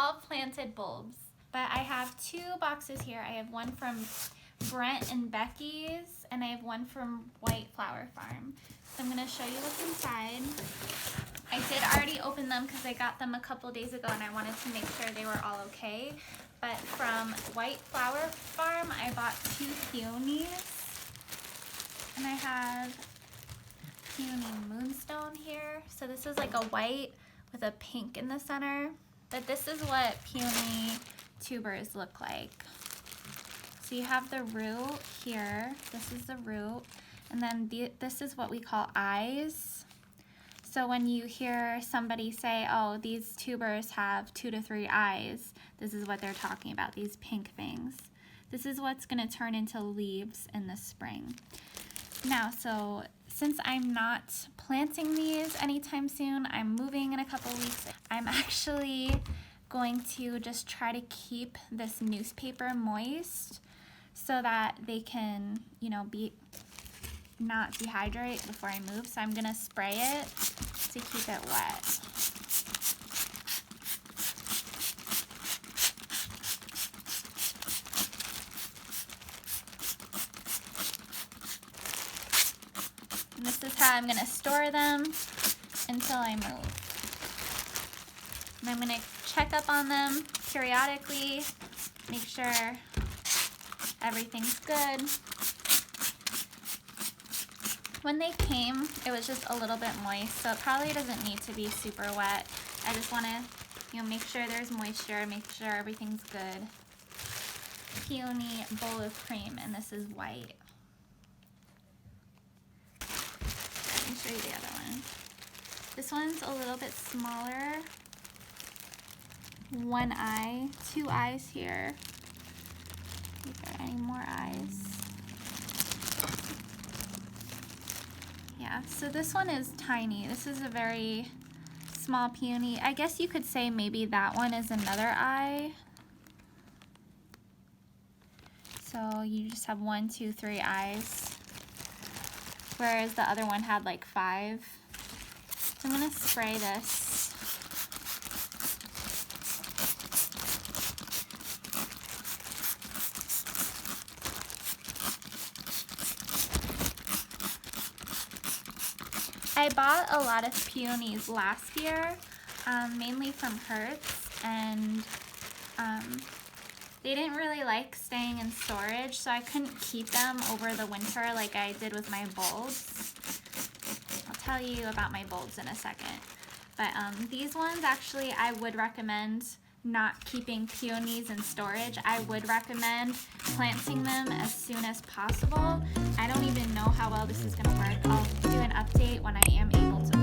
all planted bulbs. But I have 2 boxes here. I have one from Brent and Becky's, and I have one from White Flower Farm. So I'm gonna show you what's inside. I did already open them because I got them a couple days ago and I wanted to make sure they were all okay. But from White Flower Farm, I bought 2 peonies. And I have Peony Moonstone here. So this is like a white with a pink in the center. But this is what peony tubers look like. So you have the root here. This is the root. And then this is what we call eyes. So when you hear somebody say, oh, these tubers have 2 to 3 eyes, this is what they're talking about, these pink things. This is what's gonna turn into leaves in the spring. Now, so since I'm not planting these anytime soon, I'm moving in a couple weeks, I'm actually going to just try to keep this newspaper moist so that they can, you know, not dehydrate before I move. So I'm gonna spray it to keep it wet. And this is how I'm gonna store them until I move. And I'm gonna check up on them periodically, make sure everything's good. When they came, it was just a little bit moist, so it probably doesn't need to be super wet. I just want to, you know, make sure there's moisture, make sure everything's good. Peony bowl of cream, and this is white. Let me show you the other one. This one's a little bit smaller. 1 eye, 2 eyes here. Is there any more eyes? Yeah, so this one is tiny. This is a very small peony. I guess you could say maybe that one is another eye. So you just have 1, 2, 3 eyes, whereas the other one had like 5. So I'm gonna spray this. I bought a lot of peonies last year, mainly from Hertz, and they didn't really like staying in storage, so I couldn't keep them over the winter like I did with my bulbs. I'll tell you about my bulbs in a second. But these ones, actually, I would recommend not keeping peonies in storage. I would recommend planting them as soon as possible. I don't even know how well this is gonna work. I'll do an update when I am able to